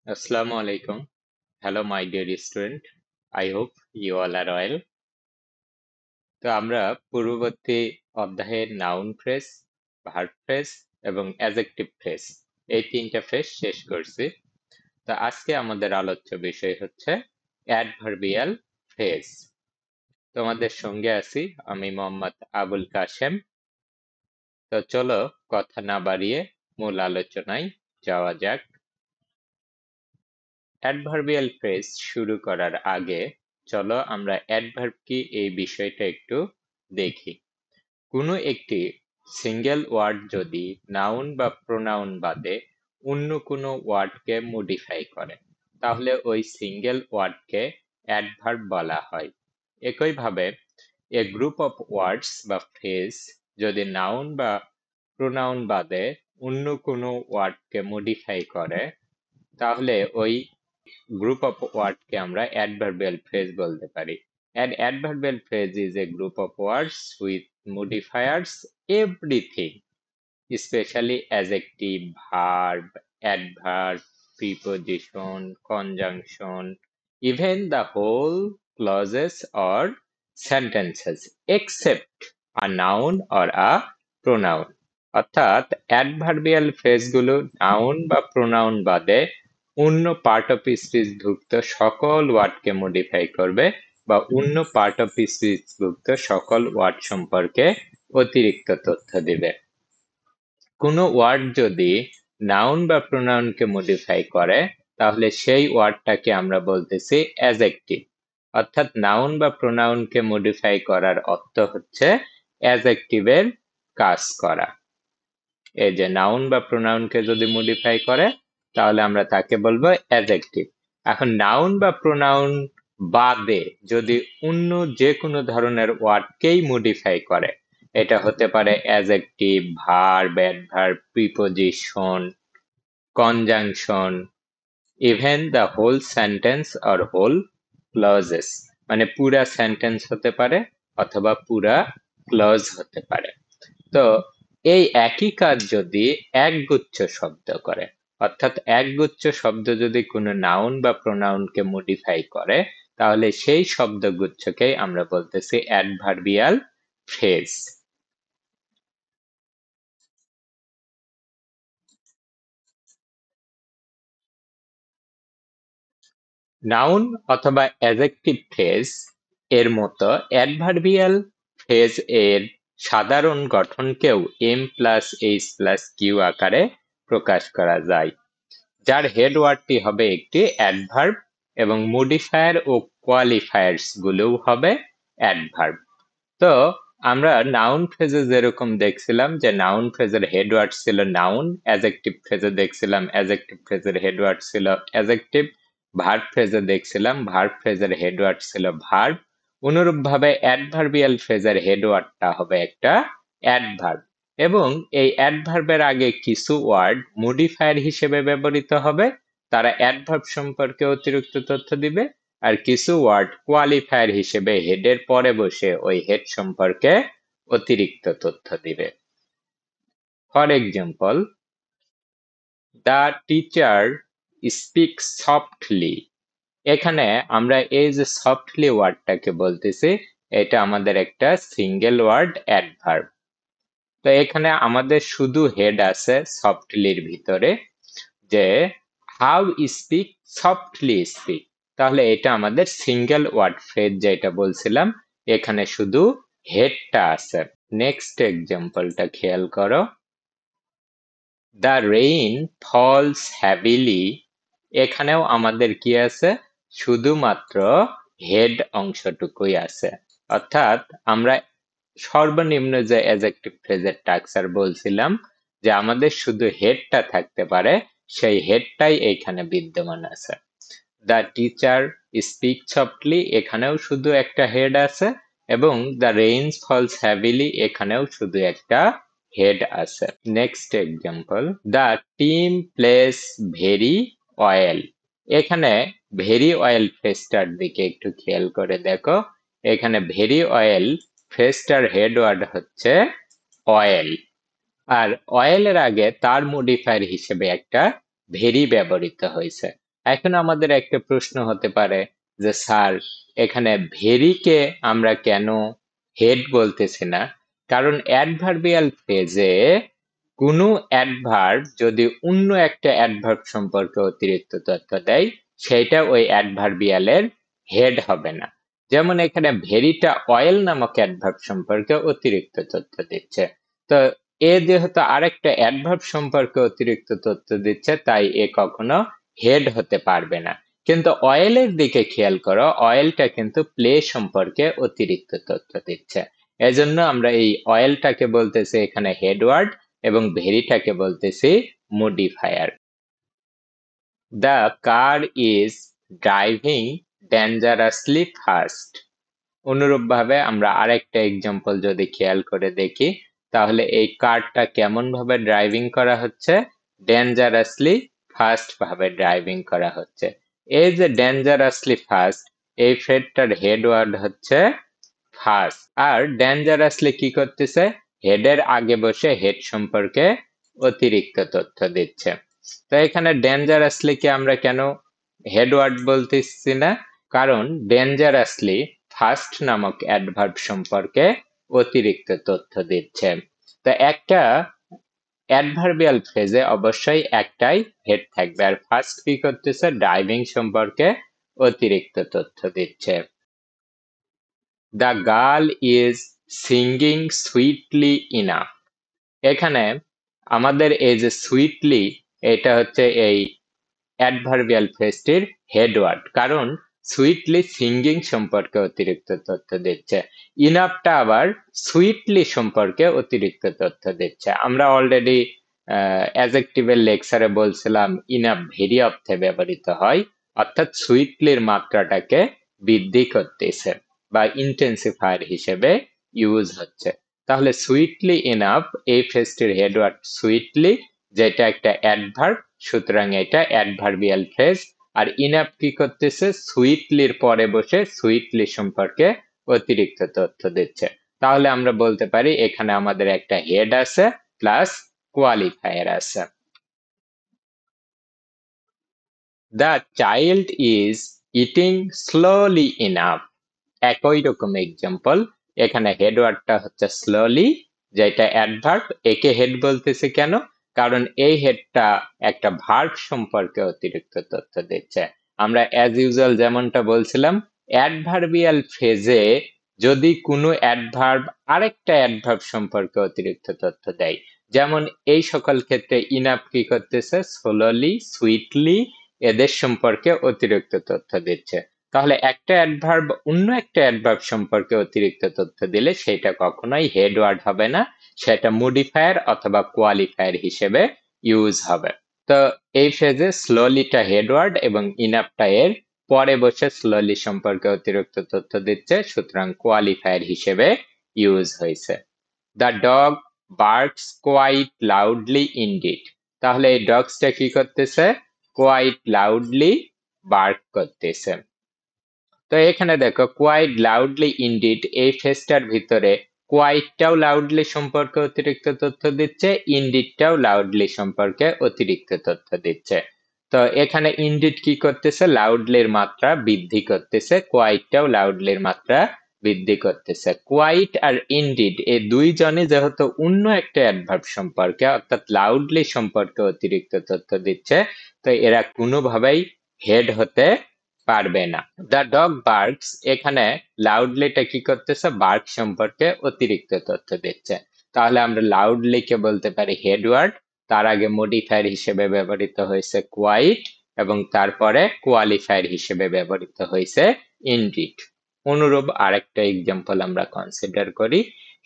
Assalamu alaikum. Hello, my dear student. I hope you all are well. তো আমরা পূর্ববর্তী অধ্যায়ের নাউন ফ্রেজ, ভার্ব ফ্রেজ এবং adjective phrase এই তিনটা ফ্রেজ শেষ করছি। তো আজকে আমাদের আলোচ্য বিষয় হচ্ছে অ্যাডভার্বিয়াল ফ্রেজ। তোমাদের সঙ্গে আছি আমি মোহাম্মদ আবুল কাশেম। তো চলো কথা না বাড়িয়ে মূল আলোচনায় যাওয়া যাক। অ্যাডভার্বিয়াল ফ্রেজ শুরু করার আগে চলো আমরা অ্যাডভার্ব কি এই বিষয়টা একটু দেখি। কোনো একটি সিঙ্গেল ওয়ার্ড যদি নাউন বা প্রোনাউন বাদে অন্য কোনো ওয়ার্ডকে মডিফাই করে তাহলে ওই সিঙ্গেল ওয়ার্ডকে অ্যাডভার্ব বলা হয়। একইভাবে এ গ্রুপ অফ ওয়ার্ডস বা ফ্রেজ যদি নাউন বা প্রোনাউন বাদে অন্য কোনো ওয়ার্ডকে মডিফাই করে তাহলে ওই group of word কে আমরা adverbial phrase বলতে পারি। An adverbial phrase is a group of words with modifiers everything, especially adjective, verb, adverb, preposition, conjunction, even the whole clauses or sentences except a noun or a pronoun. অর্থাৎ adverbial ফ্রেজগুলো noun বা pronoun বাদে অন্য part of speech ভুক্ত সকল ওয়ার্ডকে modify করবে বা অন্য part of speech ভুক্ত সকল ওয়ার্ড সম্পর্কে অতিরিক্ত তথ্য দিবে। কোনো ওয়ার্ড যদি নাউন বা প্রোনাউনকে মডিফাই করে তাহলে সেই ওয়ার্ডটাকে আমরা বলতেছি অ্যাডজেক্টিভ। অর্থাৎ নাউন বা প্রোনাউনকে মডিফাই করার অর্থ হচ্ছে অ্যাডজেক্টিভের কাজ করা। এই যে নাউন বা প্রোনাউনকে যদি মডিফাই করে তাহলে আমরা তাকে বলবো অ্যাডজেক্টিভ। এখন নাউন বা প্রোনাউন বাদে যদি অন্য যে কোনো ধরনের ওয়ার্ডকেই মডিফাই করে, এটা হতে পারে adjective, verb, adverb, preposition, conjunction, even the whole sentence or whole clauses, মানে পুরা সেন্টেন্স হতে পারে অথবা পুরা ক্লজ হতে পারে। তো এই একই কাজ যদি একগুচ্ছ শব্দ করে, অর্থাৎ একগুচ্ছ শব্দ যদি কোনো নাউন বা প্রোনাউনকে মডিফাই করে তাহলে সেই শব্দগুচ্ছকেই আমরা বলতেছি অ্যাডভার্বিয়াল ফ্রেজ। নাউন অথবা অ্যাডজেক্টিভ ফ্রেজ এর মতো অ্যাডভার্বিয়াল ফ্রেজ এর সাধারণ গঠনকেও M plus H plus Q আকারে প্রকাশ করা যায়, যার হেড ওয়ার্ডটি হবে একটি অ্যাডভার্ব এবং মডিফায়ার ও কোয়ালিফায়ার্স গুলোও হবে অ্যাডভার্ব। তো আমরা নাউন ফ্রেজে যেরকম দেখছিলাম যে নাউন ফ্রেজের হেড ওয়ার্ড ছিল নাউন, অ্যাডজেক্টিভ ফ্রেজে দেখছিলাম অ্যাডজেক্টিভ ফ্রেজের হেড ওয়ার্ড ছিল অ্যাডজেক্টিভ, ভার্ব ফ্রেজে দেখছিলাম ভার্ব ফ্রেজের হেড ওয়ার্ড ছিল ভার্ব। অনুরূপভাবে অ্যাডভার্বিয়াল ফ্রেজের হেড ওয়ার্ডটা হবে একটা অ্যাডভার্ব এবং এই অ্যাডভার্বের আগে কিছু ওয়ার্ড মডিফায়ার হিসেবে ব্যবহৃত হবে, তারা অ্যাডভার্ব সম্পর্কে অতিরিক্ত তথ্য দিবে, আর কিছু ওয়ার্ড কোয়ালিফায়ার হিসেবে হেডের পরে বসে ওই হেড সম্পর্কে অতিরিক্ত তথ্য দিবে। For example, the teacher speaks softly. এখানে আমরা এই যে সফটলি ওয়ার্ডটাকে বলতেছি এটা আমাদের একটা সিঙ্গেল ওয়ার্ড অ্যাডভার্ব। তো এখানে আমাদের শুধু হেড আছে সফটলির ভিতরে, যে হাউ স্পিক সফটলি স্পিক, তাহলে এটা আমাদের সিঙ্গেল ওয়ার্ড ফ্রেজ যেটা বলছিলাম, এখানে শুধু হেডটা আছে। নেক্সট এক্সাম্পলটা খেয়াল করো, দ্য রেইন ফলস হ্যাভিলি। এখানেও আমাদের কি আছে, শুধুমাত্র হেড অংশটুকুই আছে। অর্থাৎ আমরা সর্বনিম্ন যে অ্যাডজেক্টিভ ফ্রেজের স্ট্রাকচার বলছিলাম যে আমাদের শুধু হেডটা থাকতে পারে, সেই হেডটাই এইখানে বিদ্যমান আছে। দ্য টিচার স্পিক সফটলি, এখানেও শুধু একটা হেড আছে এবং দ্য রেইন ফলস হ্যাভিলি, এখানেও শুধু একটা হেড আছে। Next example, the team plays very well. এখানে ভেরি ওয়েল ফ্রেজটার দিকে একটু খেয়াল করে দেখো, এখানে ভেরি ওয়েল ফ্রেজটার হেড ওয়ার্ড হচ্ছে অয়েল, আর অয়েলের আগে তার মডিফায়ার হিসেবে একটা ভেরি ব্যবহৃত হয়েছে। এখন আমাদের একটা প্রশ্ন হতে পারে যে স্যার, এখানে ভেরিকে আমরা কেন হেড বলতেছি না? কারণ অ্যাডভার্বিয়াল ফ্রেজে কোনো অ্যাডভার্ব যদি অন্য একটা অ্যাডভার্ব সম্পর্কে অতিরিক্ত তথ্য দেয়, সেটা ওই অ্যাডভার্বিয়ালের হেড হবে না। যেমন এখানে ভেরিটা অয়েল নামক অ্যাডভার্ব সম্পর্কে অতিরিক্ত তথ্য দিচ্ছে। তো এ যেহেতু আরেকটা অ্যাডভার্ব সম্পর্কে অতিরিক্ত তথ্য দিচ্ছে, তাই এ কখনো হেড হতে পারবে না। কিন্তু অয়েলের দিকে খেয়াল করো, অয়েলটা কিন্তু প্লে সম্পর্কে অতিরিক্ত তথ্য দিচ্ছে। এজন্য আমরা এই অয়েলটাকে বলতেছি এখানে হেডওয়ার্ড এবং ভেরিটাকে বলতেছি modifier. The car is driving dangerously fast. অনুরূপভাবে আমরা আরেকটা এক্সাম্পল যদি খেয়াল করে দেখি, তাহলে এই কারটা কেমন ভাবে ড্রাইভিং করা হচ্ছে? ডেঞ্জারাসলি ফাস্ট ভাবে ড্রাইভিং করা হচ্ছে। এই যে ডেঞ্জারাসলি ফাস্ট, এই ফ্রেজটার হেড ওয়ার্ড হচ্ছে ফাস্ট। আর ডেঞ্জারাসলি কি করতেছে? হেডের আগে বসে হেড সম্পর্কে অতিরিক্ত তথ্য দিচ্ছে। তো এখানে ডেঞ্জারাসলি কে আমরা কেন হেড ওয়ার্ড বলতেছি না? কারণ ডেঞ্জারাসলি ফাস্ট নামক অ্যাডভার্ব সম্পর্কে অতিরিক্ত তথ্য দিচ্ছে। তো একটা অ্যাডভার্বিয়াল ফ্রেজে অবশ্যই একটাই হেড থাকবে, আর ফার্স্ট কি করতেছে? ড্রাইভিং সম্পর্কে অতিরিক্ত তথ্য দিচ্ছে। The girl is singing sweetly enough. এখানে আমাদের এই যে সুইটলি, এটা হচ্ছে এই অ্যাডভার্বিয়াল ফ্রেজটির হেডওয়ার্ড, কারণ সুইটলি সিঙ্গিং সম্পর্কে অতিরিক্ত তথ্য দিচ্ছে। ইনাফটা আবার সুইটলি সম্পর্কে অতিরিক্ত তথ্য দিচ্ছে। আমরা অলরেডি অ্যাডজেক্টিভের লেকচারে বলছিলাম ইনাফ ভেরি অর্থে ব্যবহৃত হয়, অর্থাৎ সুইটলির মাত্রাটাকে বৃদ্ধি করতেছে বা ইন্টেন্সিফায়ার হিসেবে ইউজ হচ্ছে। তাহলে সুইটলি ইনাফ এই ফ্রেজটির হেডওয়ার্ড সুইটলি, যেটা একটা অ্যাডভার্ব, সুতরাং এটা অ্যাডভার্বিয়াল ফ্রেজ। আর ইনাফ কি করতেছে? সুইটলির পরে বসে সুইটলি সম্পর্কে অতিরিক্ত তথ্য দিচ্ছে। তাহলে আমরা বলতে পারি এখানে আমাদের একটা হেড আছে প্লাস কোয়ালিফায়ার আছে। The child is eating slowly enough. একই রকম এক্সাম্পল, এখানে হেডওয়ার্ডটা হচ্ছে স্লোলি, যেটা অ্যাডভার্ব। একে হেড বলতেছে কেন? কারণ এই হেডটা একটা ভার্ব সম্পর্কে অতিরিক্ত তথ্য দিচ্ছে। আমরা অ্যাজ ইউজুয়াল যেমনটা বলছিলাম, অ্যাডভার্বিয়াল ফ্রেজে যদি কোনো অ্যাডভার্ব আরেকটা অ্যাডভার্ব সম্পর্কে অতিরিক্ত তথ্য দেয়, যেমন এই সকল ক্ষেত্রে ইনাফ কি করতেছে? স্লোলি, সুইটলি এদের সম্পর্কে অতিরিক্ত তথ্য দিচ্ছে। তাহলে একটা অ্যাডভার্ব অন্য একটা অ্যাডভার্ব সম্পর্কে অতিরিক্ত তথ্য দিলে সেটা কখনোই হেড ওয়ার্ড হবে না, সেটা মডিফায়ার অথবা কোয়ালিফায়ার হিসেবে ইউজ হবে। তো এই ফ্রেজে স্লোলিটা হেড ওয়ার্ড এবং ইনাফটা এর পরে বসে স্লোলি সম্পর্কে অতিরিক্ত তথ্য দিচ্ছে, সুতরাং কোয়ালিফায়ার হিসেবে ইউজ হয়েছে। The dog barks quite loudly indeed. তাহলে এই ডগসটা কি করতেছে? কোয়াইট লাউডলি বার্ক করতেছে। তো এখানে দেখো কোয়াইট লাউডলি ইনডিড এই ফ্রেজটার ভিতরে কোয়াইটটাও লাউডলি সম্পর্কে অতিরিক্ত তথ্য দিচ্ছে, ইনডিডটাও লাউডলি সম্পর্কে অতিরিক্ত তথ্য দিচ্ছে। তো এখানে ইনডিড কি করতেছে? লাউডলির মাত্রা বৃদ্ধি করতেছে, কোয়াইটটাও লাউডলির মাত্রা বৃদ্ধি করতেছে। কোয়াইট আর ইনডিড এই দুইজনে যেহেতু অন্য একটা অ্যাডভার্ব সম্পর্কে অর্থাৎ লাউডলি সম্পর্কে অতিরিক্ত তথ্য দিচ্ছে, তো এরা কোনোভাবেই হেড হতে পারবে না। দ্য ডগ বার্কস, এখানে লাউডলিটা কি করতেছে? বার্ক সম্পর্কে অতিরিক্ত তথ্য দিচ্ছে। তাহলে আমরা লাউডলি কে বলতে পারি হেডওয়ার্ড, তার আগে মডিফায়ার হিসেবে ব্যবহৃত হয়েছে কোয়াইট এবং তারপরে কোয়ালিফায়ার হিসেবে ব্যবহৃত হয়েছে ইনডিড। অনুরূপ আরেকটা এক্সাম্পল আমরা কনসিডার করি,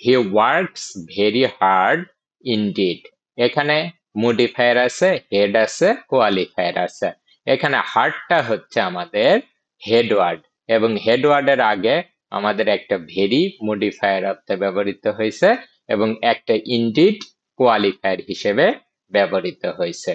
he works very hard indeed. এখানে মডিফায়ার আছে, হেড আছে, কোয়ালিফায়ার আছে। এখানে হার্ডটা হচ্ছে আমাদের হেডওয়ার্ড এবং হেডওয়ার্ডের আগে আমাদের একটা ভেরি মডিফায়ার অর্থে ব্যবহৃত হয়েছে এবং একটা ইনডিড কোয়ালিফায়ার হিসেবে ব্যবহৃত হয়েছে।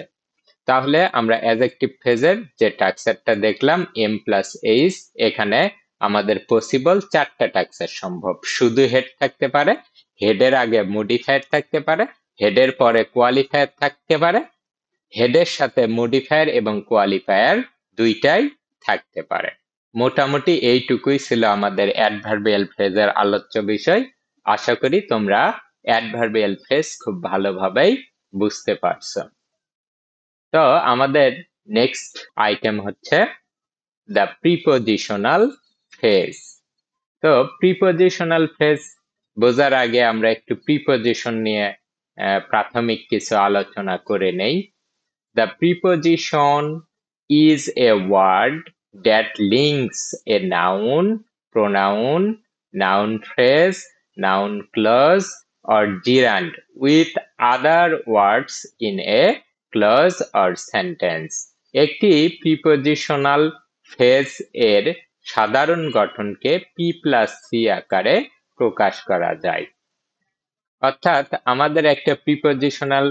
তাহলে আমরা অ্যাডজেক্টিভ ফ্রেজের যে স্ট্রাকচারটা দেখলাম এম প্লাস এইচ, এখানে আমাদের পসিবল চারটা স্ট্রাকচার সম্ভব। শুধু হেড থাকতে পারে, হেডের আগে মডিফায়ার থাকতে পারে, হেডের পরে কোয়ালিফায়ার থাকতে পারে, হেডের সাথে মডিফায়ার এবং কোয়ালিফায়ার দুইটাই থাকতে পারে। মোটামুটি এইটুকুই ছিল আমাদের অ্যাডভার্বিয়াল ফ্রেজের আলোচ্য বিষয়। আশা করি তোমরা অ্যাডভার্বিয়াল ফ্রেজ খুব ভালোভাবেই বুঝতে পারছো। তো আমাদের নেক্সট আইটেম হচ্ছে দ্য প্রিপোজিশনাল ফ্রেজ। তো প্রিপোজিশনাল ফ্রেজ বোঝার আগে আমরা একটু প্রিপোজিশন নিয়ে প্রাথমিক কিছু আলোচনা করে নেই। The preposition is a word that links a noun, pronoun, noun phrase, noun clause, or gerund with other words in a clause or sentence. একটি প্রিপোজিশনাল ফ্রেজ এর সাধারণ গঠনকে P+C আকারে প্রকাশ করা যায়। অর্থাৎ আমাদের একটা প্রিপোজিশনাল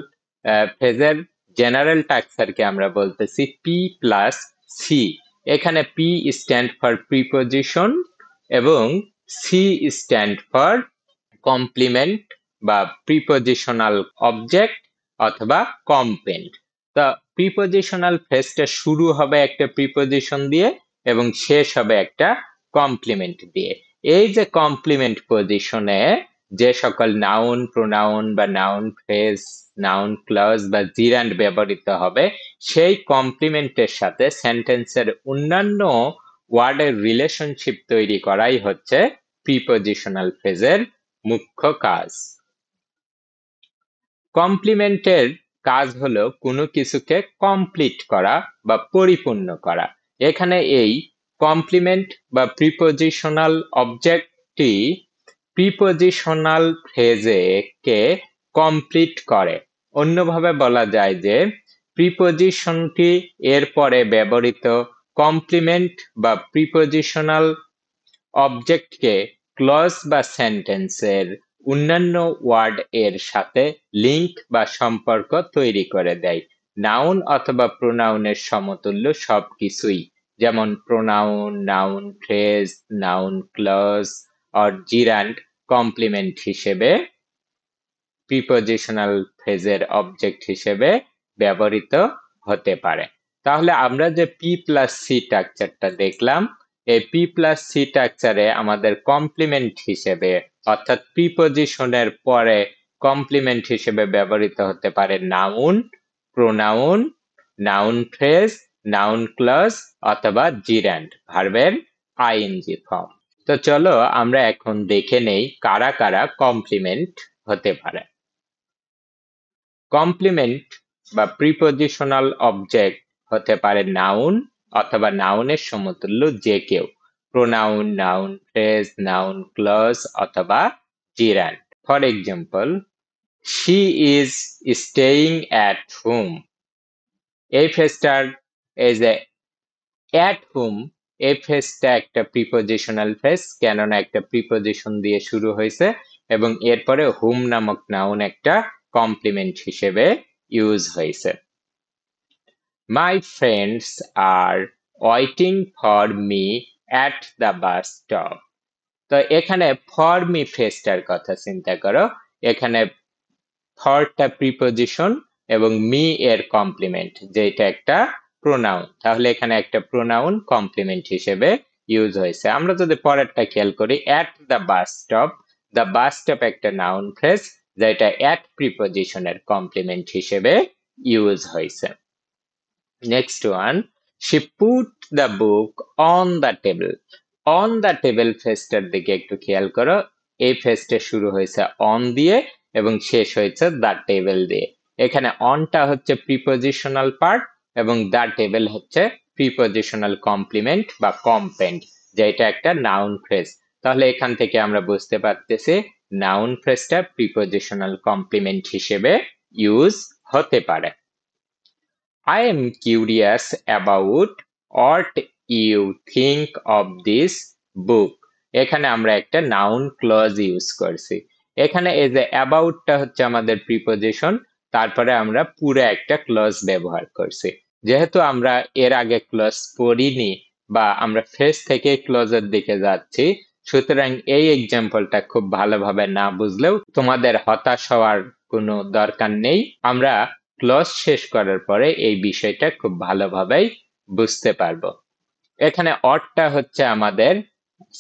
ফ্রেজের জেনারেল স্ট্রাকচারকে আমরা বলতেছি P+C। এখানে P স্ট্যান্ড ফর প্রিপোজিশন এবং C স্ট্যান্ড ফর কমপ্লিমেন্ট বা প্রিপোজিশনাল অবজেক্ট অথবা কমপ্লেন্ট। তো প্রিপোজিশনাল ফ্রেজটা শুরু হবে একটা প্রিপোজিশন দিয়ে এবং শেষ হবে একটা কমপ্লিমেন্ট দিয়ে। এই যে কমপ্লিমেন্ট পজিশনে যে সকল নাউন, প্রোনাউন বা নাউন ফ্রেজ, নাউন ক্লজ বা জিরান্ড ব্যবহৃত হবে, সেই কমপ্লিমেন্টের সাথে সেন্টেন্সের অন্যান্য ওয়ার্ডের রিলেশনশিপ তৈরি করাই হচ্ছে প্রিপোজিশনাল ফ্রেজের মুখ্য কাজ। কমপ্লিমেন্টের কাজ হলো কোনো কিছুকে কমপ্লিট করা বা পরিপূর্ণ করা। এখানে এই কমপ্লিমেন্ট বা প্রিপোজিশনাল অবজেক্টটি প্রিপোজিশনাল ফ্রেজকে কমপ্লিট করে। অন্যভাবে বলা যায় যে প্রিপোজিশনটি এর পরে ব্যবহৃত কমপ্লিমেন্ট বা প্রিপোজিশনাল অবজেক্টকে ক্লজ বা সেন্টেন্সের অন্যান্য ওয়ার্ড এর সাথে লিঙ্ক বা সম্পর্ক তৈরি করে দেয়। নাউন অথবা প্রোনাউনের সমতুল্য সবকিছুই, যেমন pronoun, noun phrase, noun clause or gerund complement হিসেবে প্রিপোজিশনাল ফ্রেজের অবজেক্ট হিসেবে ব্যবহৃত হতে পারে। তাহলে আমরা যে P+C স্ট্রাকচারটা দেখলাম, এই P+C স্ট্রাকচারে আমাদের কমপ্লিমেন্ট হিসেবে অর্থাৎ প্রিপোজিশনের পরে কমপ্লিমেন্ট হিসেবে ব্যবহৃত হতে পারে noun, pronoun, noun phrase, noun clause অথবা জিরান্ড ভার্বের আইএনজি ফর্ম। তো চলো আমরা এখন দেখে নেই কারা কারা কমপ্লিমেন্ট হতে পারে। কমপ্লিমেন্ট বা প্রিপোজিশনাল অবজেক্ট হতে পারে নাউন অথবা নাউনের সমতুল্য যে কেউ, pronoun, noun phrase, noun clause অথবা gerund. For example, she is staying at home. এই ফ্রেজটার এই যে অ্যাট হোম, এই ফ্রেজটা একটা প্রিপোজিশনাল ফ্রেজ, কেননা একটা প্রিপোজিশন দিয়ে শুরু হয়েছে এবং এরপরে হোম নামক নাউন একটা কমপ্লিমেন্ট হিসেবে ইউজ হয়েছে। My friends R waiting for me at the bus stop. তো এখানে ফর মি ফ্রেজটার কথা চিন্তা করো। এখানে ফরটা প্রিপোজিশন এবং মি এর কমপ্লিমেন্ট, যেটা একটা প্রোনাউন। তাহলে এখানে একটা প্রোনাউন কমপ্লিমেন্ট হিসেবে ইউজ হয়েছে। আমরা যদি পরেরটা খেয়াল করি, at the bus stop, the bus stop একটা নাউন ফ্রেজ যেটা অ্যাট প্রিপোজিশনের কমপ্লিমেন্ট হিসেবে ইউজ হয়েছে। Next one, she put the book on the table. On the table ফ্রেজটার দিকে একটু খেয়াল করো। এই ফ্রেজটা শুরু হয়েছে অন দিয়ে এবং শেষ হয়েছে দ্য টেবিল দিয়ে। এখানে অনটা হচ্ছে প্রিপোজিশনাল পার্ট এবং দ্য টেবিল হচ্ছে প্রিপোজিশনাল কমপ্লিমেন্ট বা কমপ্লেন্ট, যেটা একটা নাউন ফ্রেজ। তাহলে এখান থেকে আমরা বুঝতে পারতেছি নাউন ফ্রেজটা প্রিপোজিশনাল কমপ্লিমেন্ট হিসেবে ইউজ হতে পারে। I am curious about what you think of this book. এখানে আমরা একটা নাউন ক্লজ ইউজ করছি। এখানে এই যে অ্যাবাউটটা হচ্ছে আমাদের প্রিপোজিশন, তারপরে আমরা পুরো একটা ক্লজ ব্যবহার করছি। যেহেতু আমরা এর আগে ক্লজ পড়িনি বা আমরা ফ্রেজ থেকে ক্লজের দিকে যাচ্ছি, সুতরাং এই এক্সাম্পলটা খুব ভালোভাবে না বুঝলেও তোমাদের হতাশ হওয়ার কোনো দরকার নেই। আমরা ক্লজ শেষ করার পরে এই বিষয়টা খুব ভালোভাবেই বুঝতে পারবো। এখানে অরটা হচ্ছে আমাদের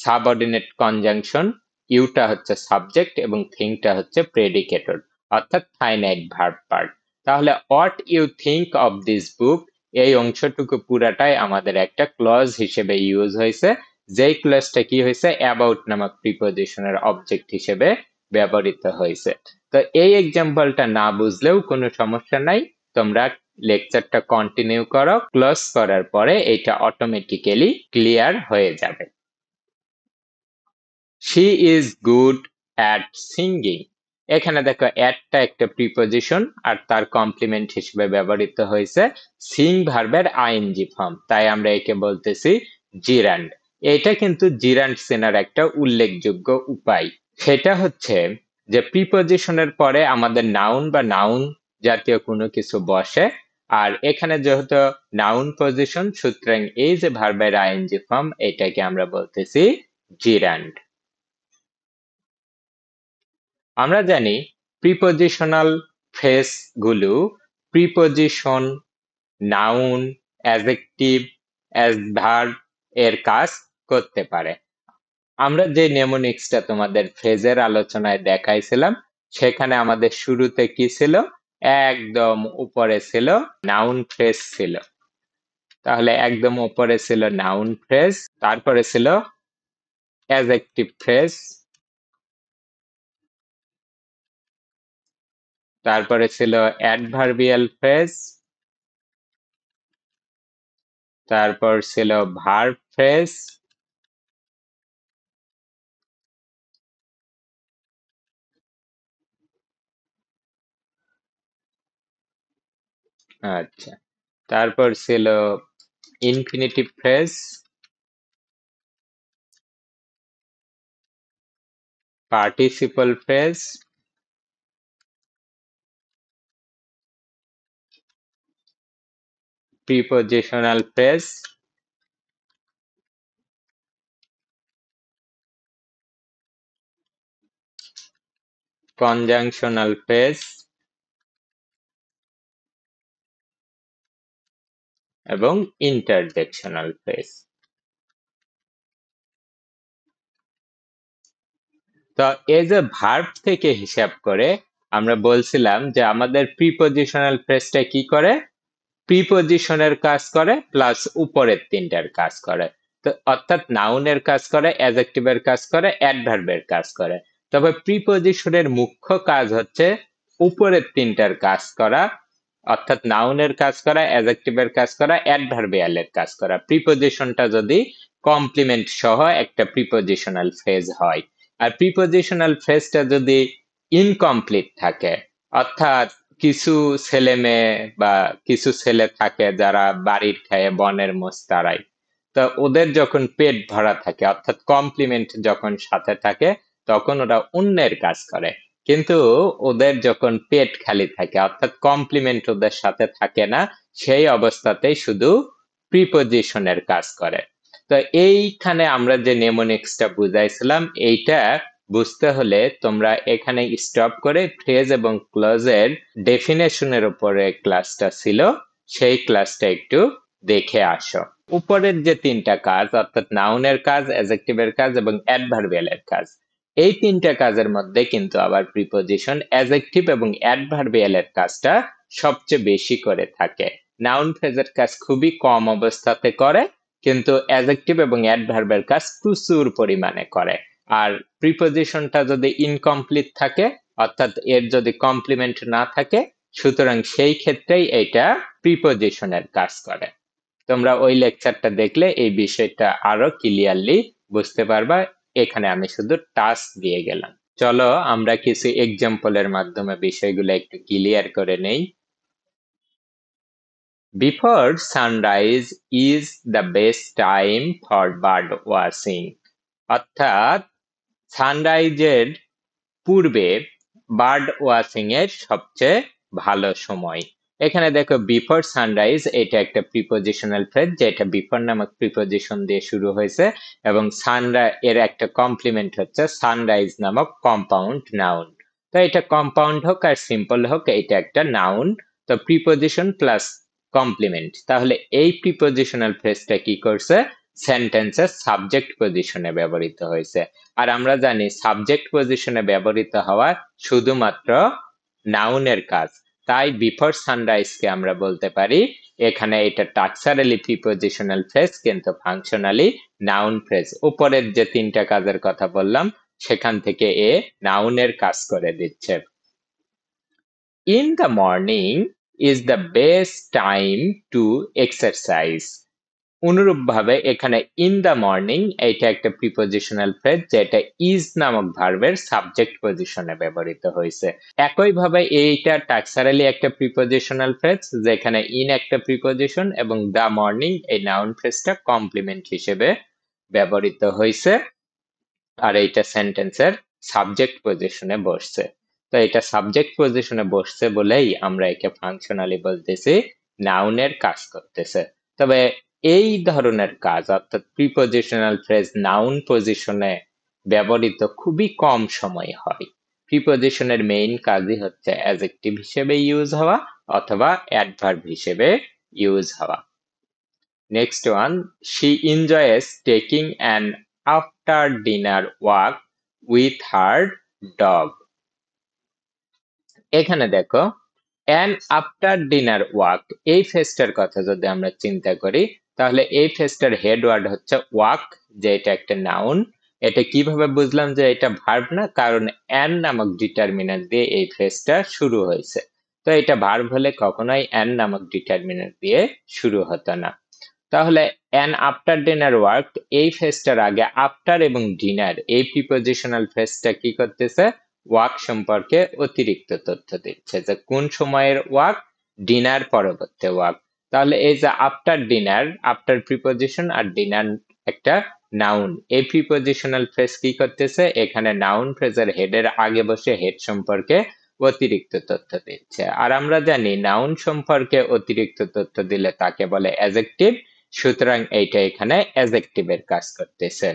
সাবঅর্ডিনেট কনজাংশন, ইউটা হচ্ছে সাবজেক্ট এবং থিংটা হচ্ছে প্রেডিকেটর, অর্থাৎ ফাইনাইট ভার্ব পার্ট। তাহলে what you think of this book, এই অংশটুকু পুরাটাই আমাদের একটা ক্লজ হিসেবে ইউজ হয়েছে, যেই ক্লজটা কি হয়েছে, অ্যাবাউট নামক প্রিপজিশনের অবজেক্ট হিসেবে ব্যবহৃত হয়েছে। তো এই এক্সাম্পলটা না বুঝলেও কোনো সমস্যা নাই, তোমরা লেকচারটা কন্টিনিউ করো, ক্লোজ করার পরে এটা অটোমেটিক্যালি ক্লিয়ার হয়ে যাবে। She is good at singing. এখানে দেখো অ্যাটটা একটা প্রিপজিশন আর তার কমপ্লিমেন্ট হিসেবে ব্যবহৃত হয়েছে সিং ভার্বের আইএনজি ফর্ম, তাই আমরা একে বলতেছি জিরান্ড। এটা কিন্তু জিরান্ড চেনার একটা উল্লেখযোগ্য উপায়। সেটা হচ্ছে যে প্রিপজিশনের পরে আমাদের নাউন বা নাউন জাতীয় কোনো কিছু বসে, আর এখানে যেহেতু নাউন পজিশন, সুতরাং এই যে ভার্বের আইএনজি ফর্ম, এটাকে আমরা বলতেছি জিরান্ড। আমরা জানি প্রিপজিশনাল ফ্রেজ গুলো প্রিপজিশন, নাউন, অ্যাডজেক্টিভ, অ্যাডভার্ব এর কাজ করতে পারে। আমরা যে নেমোনিক্সটা তোমাদের ফ্রেজের আলোচনায় দেখাইছিলাম, সেখানে আমাদের শুরুতে কি ছিল, একদম উপরে ছিল নাউন ফ্রেজ ছিল। তাহলে একদম উপরে ছিল নাউন ফ্রেজ, তারপরে ছিল অ্যাডজেক্টিভ ফ্রেজ, তারপরে ছিল অ্যাডভার্বিয়াল ফ্রেজ, তারপর ছিল ভার্ব ফ্রেজ, আচ্ছা, তারপর ছিল infinitive phrase, participle phrase, prepositional phrase, conjunctional phrase এবং ইন্টারজেকশনাল ফ্রেজ। তো এই যে ভার্ব থেকে হিসাব করে আমরা বলছিলাম যে আমাদের প্রিপজিশনাল ফ্রেজটা কি করে, প্রিপজিশনের কাজ করে প্লাস উপরের তিনটার কাজ করে। তো অর্থাৎ নাউনের কাজ করে, অ্যাডজেক্টিভের কাজ করে, অ্যাডভার্বের কাজ করে। তবে প্রিপজিশনের মুখ্য কাজ হচ্ছে উপরের তিনটার কাজ করা, অর্থাৎ নাউনের কাজ করা, অ্যাডজেক্টিভের কাজ করা, অ্যাডভার্বিয়ালের কাজ করা। প্রিপজিশনটা যদি কমপ্লিমেন্ট সহ একটা প্রিপজিশনাল ফ্রেজ হয়, আর প্রিপজিশনাল ফ্রেজটা যদি ইনকমপ্লিট থাকে, অর্থাৎ কিছু ছেলে মেয়ে বা কিছু ছেলে থাকে যারা বাড়ির খায় বনের মোষ তাড়ায়, তো ওদের যখন পেট ভরা থাকে, অর্থাৎ কমপ্লিমেন্ট যখন সাথে থাকে, তখন ওরা অন্যের কাজ করে। কিন্তু ওদের যখন পেট খালি থাকে, অর্থাৎ কমপ্লিমেন্ট ওদের সাথে থাকে না, সেই অবস্থাতেই শুধু প্রিপজিশনের কাজ করে। তো এইখানে আমরা যে নেমোনিক্সটা বুঝাইছিলাম, এইটা বুঝতে হলে তোমরা এখানে স্টপ করে ফ্রেজ এবং ক্লজের ডেফিনেশনের উপরে ক্লাসটা ছিল, সেই ক্লাসটা একটু দেখে আসো। উপরের যে তিনটা কাজ, অর্থাৎ নাউনের কাজ, অ্যাডজেক্টিভের কাজ এবং অ্যাডভার্বিয়ালের কাজ, এই তিনটা কাজের মধ্যে কিন্তু আবার প্রিপজিশন, অ্যাডজেক্টিভ এবং অ্যাডভার্বিয়ালের কাজটা সবচেয়ে বেশি করে থাকে। নাউন ফ্রেজের কাজ খুবই কম অবস্থাতে করে, কিন্তু অ্যাডজেক্টিভ এবং অ্যাডভার্বের কাজ প্রচুর পরিমাণে করে। আর প্রিপজিশনটা যদি ইনকমপ্লিট থাকে, অর্থাৎ এর যদি কমপ্লিমেন্ট না থাকে, সুতরাং সেই ক্ষেত্রেই এটা প্রিপজিশনের কাজ করে। তোমরা ওই লেকচারটা দেখলে এই বিষয়টা আরো ক্লিয়ারলি বুঝতে পারবা। এখানে আমি শুধু টাস্ক দিয়ে গেলাম। চলো আমরা কিছু এক্সাম্পলের মাধ্যমে বিষয়গুলো একটু ক্লিয়ার করে নেই। Before sunrise is the best time for bird watching, অর্থাৎ সানরাইজের পূর্বে বার্ড ওয়াচিং এর সবচেয়ে ভালো সময়। এখানে দেখো বিফোর সানরাইজ, এটা একটা প্রিপজিশনাল ফ্রেজ, যেটা বিফোর নামক প্রিপজিশন দিয়ে শুরু হয়েছে, এবং সানরাইজ এর একটা কমপ্লিমেন্ট হচ্ছে সানরাইজ নামক কম্পাউন্ড নাউন। তো এটা কম্পাউন্ড হোক আর সিম্পল হোক, এটা একটা নাউন। তো প্রিপজিশন প্লাস কমপ্লিমেন্ট। তাহলে এই প্রিপজিশনাল ফ্রেজটা কি করছে, সেন্টেন্সের সাবজেক্ট পজিশনে ব্যবহৃত হয়েছে। আর আমরা জানি সাবজেক্ট পজিশনে ব্যবহৃত হওয়া শুধুমাত্র নাউনের কাজ। তাই বিফোর সানরাইজকে আমরা বলতে পারি এখানে এটা টাক্সারালি প্রিপজিশনাল ফ্রেজ কিন্তু ফাংশনালি নাউন ফ্রেজ। উপরের যে তিনটা কাজের কথা বললাম সেখান থেকে এ নাউনের কাজ করে দিচ্ছে। In the morning is the best time to exercise. অনুরূপভাবে এখানে ইন দ্য মর্নিং এটা একটা প্রিপজিশনাল ফ্রেজ যেটা ইজ নামক ভার্বের সাবজেক্ট পজিশনে ব্যবহৃত হয়েছে। একইভাবে এইটা টাক্সারালি একটা প্রিপজিশনাল ফ্রেজ যেখানে ইন একটা প্রিপজিশন এবং দ্য মর্নিং এই নাউন ফ্রেজটা কমপ্লিমেন্ট হিসেবে ব্যবহৃত হয়েছে, আর এইটা সেন্টেন্সের সাবজেক্ট পজিশনে বসছে। তো এটা সাবজেক্ট পজিশনে বসছে বলেই আমরা একে ফাংশনালি বলতেছি নাউনের কাজ করতেছে। তবে এই ধরনের কাজ অর্থাৎ প্রিপজিশনাল ফ্রেজ নাউন পজিশনে ব্যবহৃত খুবই কম সময় হয়। প্রিপজিশনের মেইন কাজই হচ্ছে অ্যাডজেক্টিভ হিসেবে ইউজ হওয়া অথবা অ্যাডভার্ব হিসেবে ইউজ হওয়া। Next one, she enjoys taking an after dinner walk with her dog. এখানে দেখো an after dinner walk এই ফ্রেজটার কথা যদি আমরা চিন্তা করি তাহলে এই ফ্রেজটার হেড ওয়ার্ড হচ্ছে ওয়াক, যে এটা একটা নাউন। এটা কিভাবে বুঝলাম যে এটা ভার্ব না, কারণ an নামক ডিটারমিনার দিয়ে এই ফ্রেজটা শুরু হয়েছে। তো এটা ভার্ব হলে কখনোই an নামক ডিটারমিনার দিয়ে শুরু হতো না। তাহলে অ্যান আফটার ডিনার ওয়ার্ক এই ফ্রেজটার আগে আফটার এবং ডিনার এই প্রিপজিশনাল ফ্রেজটা কি করতেছে, ওয়াক সম্পর্কে অতিরিক্ত তথ্য দিচ্ছে যে কোন সময়ের ওয়াক, ডিনার পরবর্তী ওয়াক। তাহলে এই যে আফটার ডিনার, আফটার প্রিপজিশন আর ডিনার একটা নাউন, এই প্রিপজিশনাল ফ্রেজ কি করতেছে এখানে নাউন ফ্রেজের হেডের আগে বসে হেড সম্পর্কে অতিরিক্ত তথ্য দিচ্ছে। আর আমরা জানি নাউন সম্পর্কে অতিরিক্ত তথ্য দিলে তাকে বলে অ্যাডজেক্টিভ, সুতরাং এইটা এখানে অ্যাডজেক্টিভের কাজ করতেছে।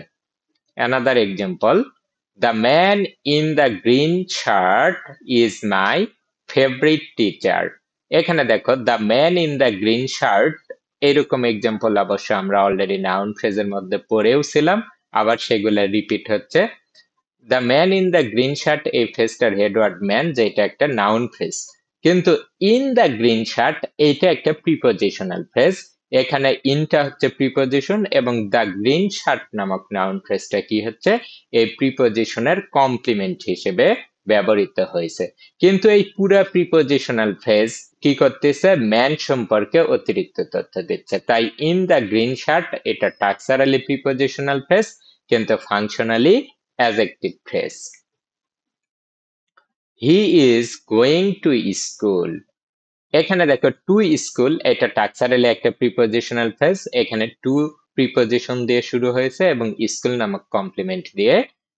Another example, the man in the green shirt is my favorite teacher. এখানে দেখো the man in the green shirt এরকম এক্সাম্পল অবশ্য আমরা অলরেডি নাউন ফ্রেজের মধ্যে পড়েও ছিলাম, আবার সেগুলো রিপিট হচ্ছে। The man in the green shirt এই ফ্রেজটার হেডওয়ার্ড ম্যান, যেটা একটা নাউন ফ্রেজ, কিন্তু ইন দ্য গ্রিন শার্ট এইটা একটা প্রিপজিশনাল ফ্রেজ। এখানে ইনটা হচ্ছে প্রিপজিশন এবং দ্য গ্রিন শার্ট নামক নাউন ফ্রেজটা কি হচ্ছে এই প্রিপজিশনের কমপ্লিমেন্ট হিসেবে ব্যবহৃত হয়েছে। কিন্তু এই পুরা প্রিপজিশনাল ফ্রেজ কি করতেছে, ম্যান সম্পর্কে অতিরিক্ত তথ্য দিচ্ছে। তাই ইন দ্য গ্রিন শার্ট এটা টাক্সারালি প্রিপজিশনাল ফ্রেজ কিন্তু functionally adjective phrase. He is going to school. এখানে দেখো টু স্কুল এটা টাক্সারালি একটা প্রিপজিশনাল ফ্রেজ, এখানে টু প্রিপজিশন দিয়ে শুরু হয়েছে এবং স্কুল নামক কমপ্লিমেন্ট দিয়ে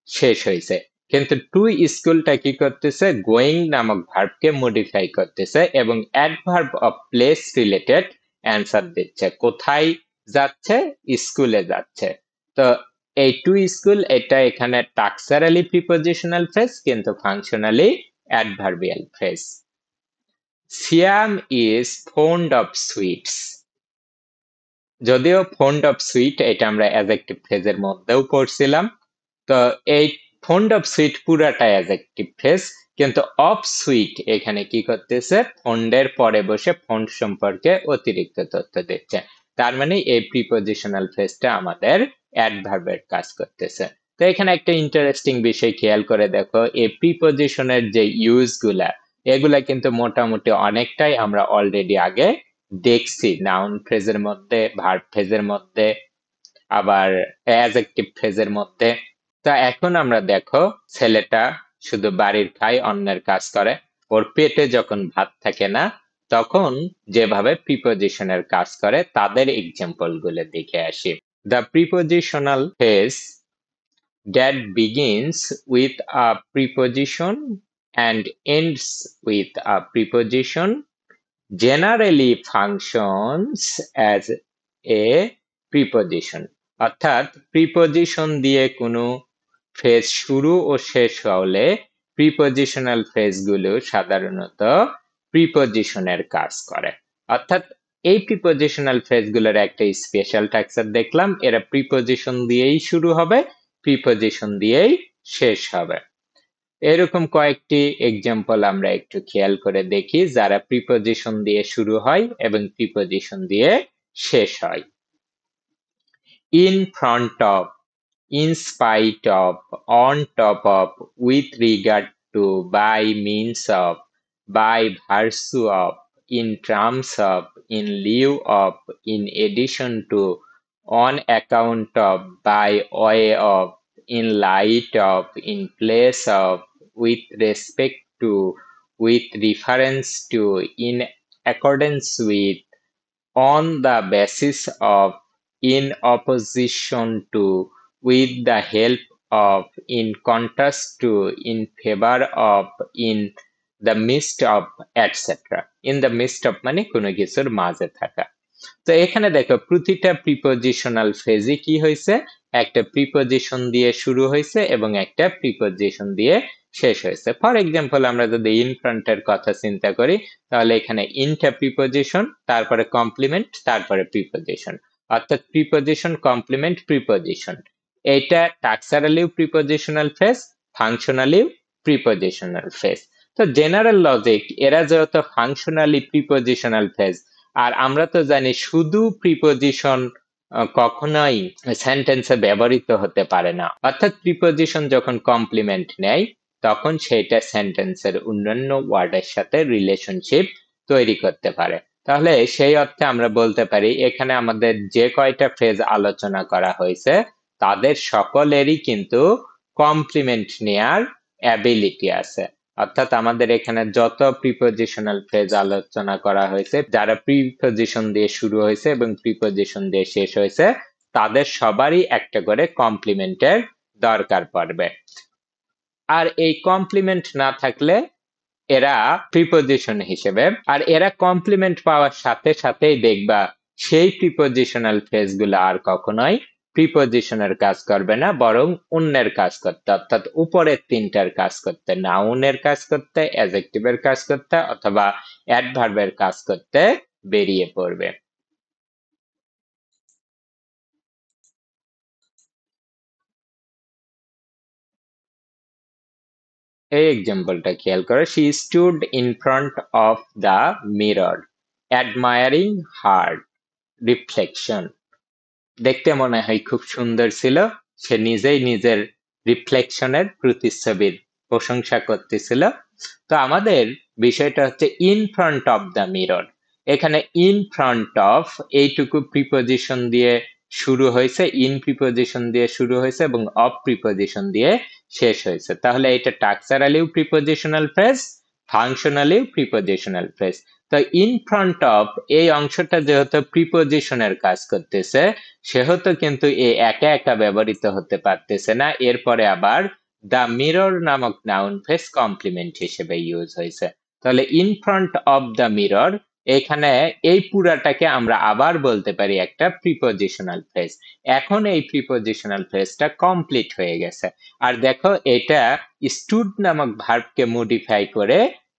শেষ হয়েছে। কিন্তু টু স্কুলটা কি করতেছে, গোয়িং নামক ভার্বকে মডিফাই করতেছে এবং adverb of place related answer দিচ্ছে। কোথায় যাচ্ছে, স্কুলে যাচ্ছে। তো এই টু স্কুল এটা এখানে টাক্সারালি প্রিপজিশনাল ফ্রেজ কিন্তু functionally adverbial phrase. Siam is fond of sweets. যদিও ফন্ড অফ সুইট এটা আমরা অ্যাডজেক্টিভ ফ্রেজের মধ্যেও পড়ছিলাম, তো এই ফন্ড অফ সুইট পুরাটা অ্যাডজেক্টিভ ফ্রেজ, কিন্তু অফ সুইট এখানে কি করতেছে, ফন্ডের পরে বসে ফন্ড সম্পর্কে অতিরিক্ত তথ্য দিচ্ছে। তার মানে এই প্রিপজিশনাল ফ্রেজটা আমাদের অ্যাডভার্বের কাজ করতেছে। তো এখানে একটা ইন্টারেস্টিং বিষয় খেয়াল করে দেখো, এই প্রিপজিশনের যে ইউজ গুলা এগুলা কিন্তু মোটামুটি অনেকটাই আমরা অলরেডি আগে দেখছি নাউন ফ্রেজের মধ্যে, ভার্ব ফ্রেজের মধ্যে, আবার অ্যাডজেক্টিভ ফ্রেজের মধ্যে। তা এখন আমরা দেখো ছেলেটা শুধু বাড়ির খায় অন্যের কাজ করে, ওর পেটে যখন ভাত থাকে না তখন যেভাবে প্রিপজিশনের কাজ করে তাদের এক্সাম্পল গুলো দেখে আসি। The prepositional phrase that begins with a preposition and ends with a preposition generally functions as a preposition. অর্থাৎ প্রিপজিশন দিয়ে কোনো ফ্রেজ শুরু ও শেষ হলে প্রিপজিশনাল ফ্রেজগুলো সাধারণত প্রিপজিশনের কাজ করে। অর্থাৎ এই প্রিপোজিশনাল ফ্রেজগুলোর একটা স্পেশাল স্ট্রাকচার দেখলাম, এরা প্রিপোজিশন দিয়েই শুরু হবে, প্রিপোজিশন দিয়েই শেষ হবে। এরকম কয়েকটি এক্সাম্পল আমরা একটু খেয়াল করে দেখি যারা প্রিপোজিশন দিয়ে শুরু হয় এবং প্রিপোজিশন দিয়ে শেষ হয়। In front of, in spite of, on top of, with regard to, by means of, by virtue of, in terms of, in lieu of, in addition to, on account of, by way of, in light of, in place of, with respect to, with reference to, in accordance with, on the basis of, in opposition to, with the help of, in contrast to, in favor of, in the midst of, etc. In the midst of মানে কোনো কিছুর মাঝে থাকা। তো এখানে দেখো প্রতিটা prepositional ফ্রেজই কি হয়েছে, একটা প্রিপোজিশন দিয়ে শুরু হয়েছে এবং একটা প্রিপোজিশন দিয়ে শেষ হয়েছে। ফর এক্সাম্পল আমরা যদি ইন ফ্রন্টের কথা চিন্তা করি, তাহলে এখানে ইনটা প্রিপোজিশন, তারপরে কমপ্লিমেন্ট, তারপরে প্রিপোজিশন, অর্থাৎ প্রিপোজিশন কমপ্লিমেন্ট প্রিপোজিশন। এটা টাক্সারালিও প্রিপোজিশনাল ফ্রেজ, ফাংশনালিও প্রিপোজিশনাল ফ্রেজ। তো জেনারেল লজিক, এরা যেহেতু ফাংশনালি প্রিপোজিশনাল ফ্রেজ, আর আমরা তো জানি শুধু প্রিপোজিশন কখনোই সেন্টেন্সে ব্যবহৃত হতে পারে না, অর্থাৎ প্রিপোজিশন যখন কমপ্লিমেন্ট নেয় তখন সেটা সেন্টেন্সের অন্যান্য ওয়ার্ডের সাথে রিলেশনশিপ তৈরি করতে পারে। তাহলে সেই অর্থে আমরা বলতে পারি এখানে আমাদের যে কয়টা ফ্রেজ আলোচনা করা হয়েছে তাদের সকলেরই কিন্তু কমপ্লিমেন্ট নেয়ার অ্যাবিলিটি আছে। অর্থাৎ আমাদের এখানে যত প্রিপোজিশনাল ফ্রেজ আলোচনা করা হয়েছে, যারা প্রিপোজিশন দিয়ে শুরু হয়েছে এবং প্রিপোজিশন দিয়ে শেষ হয়েছে, তাদের সবারই একটা করে কমপ্লিমেন্টের দরকার পড়বে। আর এই কমপ্লিমেন্ট না থাকলে এরা প্রিপোজিশন হিসেবে, আর এরা কমপ্লিমেন্ট পাওয়ার সাথে সাথেই দেখবা সেই প্রিপোজিশনাল ফ্রেজগুলো আর কখনোই প্রিপোজিশনের কাজ করবে না, বরং অন্যের কাজ করতে, অর্থাৎ উপরের তিনটার কাজ করতে, নাউনের কাজ করতে, অ্যাডজেক্টিভের কাজ করতে অথবা অ্যাডভার্বের কাজ করতে বেরিয়ে পড়বে। এই এক্সাম্পলটা খেয়াল করো, she stood in front of the mirror অ্যাডমায়ারিং her reflection. দেখতে মনে হয় খুব সুন্দর ছিল, সে নিজেই নিজের রিফ্লেকশনের প্রতিচ্ছবির প্রশংসা করতেছিল। তো আমাদের বিষয়টা হচ্ছে in front of the mirror. এখানে ইন ফ্রন্ট অফ এইটুকু প্রিপোজিশন দিয়ে শুরু হয়েছে, ইন প্রিপোজিশন দিয়ে শুরু হয়েছে এবং অফ প্রিপোজিশন দিয়ে শেষ হয়েছে। তাহলে এটা টাক্সারালিও প্রিপোজিশনাল ফ্রেজ, ফাংশনালিও প্রিপোজিশনাল ফ্রেজ। তো ইন ফ্রন্ট অফ এই অংশটা যেহেতু প্রিপোজিশনের কাজ করতেছে, সেহেতু কিন্তু এ একা একা ব্যবহৃত হতে পারতেছে না, এরপরে আবার দ্য মিরর নামক নাউন ফ্রেজ কমপ্লিমেন্ট হিসেবে ইউজ হয়েছে। তাহলে in front of the mirror, এখানে এই পুরাটাকে আমরা আবার বলতে পারি একটা প্রিপোজিশনাল ফ্রেজ। এখন এই প্রিপোজিশনাল ফ্রেজটা কমপ্লিট হয়ে গেছে। আর দেখো এটা স্টুড নামক ভার্বকে মডিফাই করে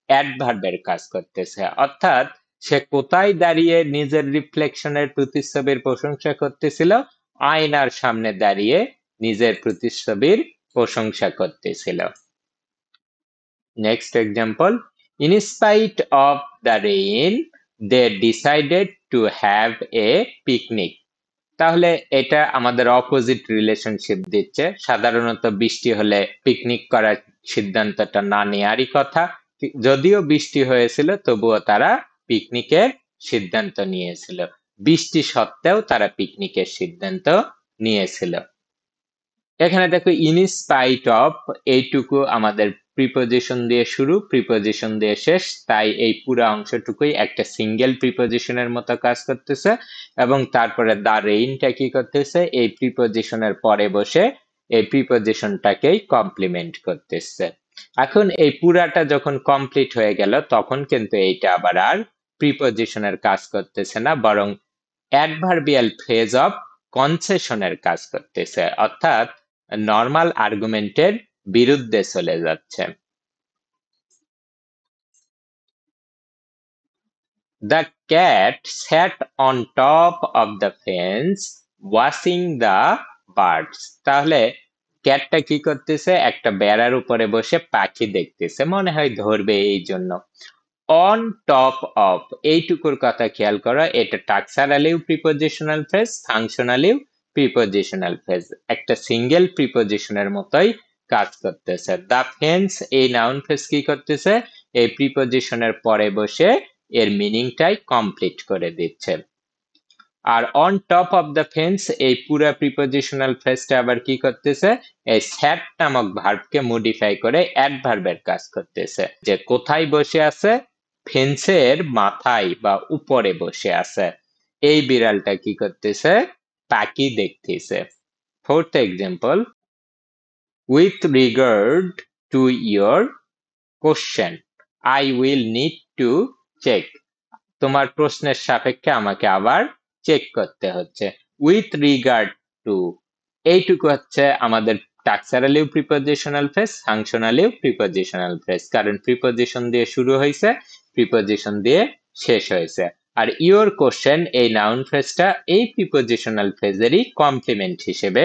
অ্যাডভার্বের কাজ করতেছে, অর্থাৎ সে কোথায় দাঁড়িয়ে নিজের রিফ্লেকশনের প্রতিচ্ছবির প্রশংসা করতেছিল, আয়নার সামনে দাঁড়িয়ে নিজের প্রতিচ্ছবির প্রশংসা করতেছিল। Next example, in spite of the rain they decided to have a picnic. তাহলে এটা আমাদের অপোজিট রিলেশনশিপ দিচ্ছে। সাধারণত বৃষ্টি হলে পিকনিক করার সিদ্ধান্তটা না নেয়ারই কথা, যদিও বৃষ্টি হয়েছিল তবুও তারা পিকনিকের সিদ্ধান্ত নিয়েছিল, বৃষ্টি সত্ত্বেও তারা পিকনিকের সিদ্ধান্ত নিয়েছিল। এখানে দেখো ইন স্পাইট অফ এইটুকু আমাদের প্রিপোজিশন দিয়ে শুরু, প্রিপোজিশন দিয়ে শেষ, তাই এই পুরো অংশটুকুই একটা সিঙ্গেল প্রিপোজিশনের মতো কাজ করতেছে। এবং তারপরে দা রেইনটা কি করতেছে, এই প্রিপোজিশনের পরে বসে এই প্রিপোজিশনটাকেই কমপ্লিমেন্ট করতেছে। এখন এই পুরাটা যখন কমপ্লিট হয়ে গেল তখন কিন্তু এইটা আবার আর প্রিপোজিশনের কাজ করতেছে না, বরং অ্যাডভার্বিয়াল ফ্রেজ অফ কনসেশনের কাজ করতেছে, অর্থাৎ নর্মাল আর্গুমেন্টের বিরুদ্ধে চলে যাচ্ছে। The cat sat on top of the fence watching the birds. তাহলে ক্যাটটা কি করতেছে, একটা বেড়ার উপরে বসে পাখি দেখতেছে, মনে হয় ধরবে এই জন্য। অন টপ অফ এইটুকুর কথা খেয়াল করো, এটা টাক্সারালিও প্রিপোজিশনাল ফ্রেজ, ফাংশনালিও প্রিপোজিশনাল ফ্রেজ, একটা সিঙ্গেল প্রিপোজিশনের মতোই কাজ করতেছে। দ্য ফেন্স এই নাউন ফ্রেজ কি করতেছে, এই প্রিপোজিশনের পরে বসে এর মিনিংটাই কমপ্লিট করে দিচ্ছে। আর on top of the fence এই পুরো প্রিপোজিশনাল ফ্রেজটা আবার কি করতেছে, এই স্যাট নামক ভার্বকে মডিফাই করে অ্যাডভার্বের কাজ করতেছে, যে কোথায় বসে আছে, ফেন্সের মাথায় বা উপরে বসে আছে। এই বিড়ালটা কি করতেছে, পাখি দেখতেছে। Fourth example, with regard to your question I will need to check. তোমার প্রশ্নের সাপেক্ষে আমাকে আবার চেক করতে হচ্ছে। উইথ রিগার্ড টু এইটুকু হচ্ছে আমাদের টাক্সারালিও প্রিপোজিশনাল ফ্রেজ, ফাংশনালিও প্রিপোজিশনাল ফ্রেজ, কারণ প্রিপোজিশন দিয়ে শুরু হয়েছে, প্রিপোজিশন দিয়ে শেষ হয়েছে। আর ইওর কোশ্চেন এই নাউন ফ্রেজটা এই প্রিপোজিশনাল ফ্রেজেরই কমপ্লিমেন্ট হিসেবে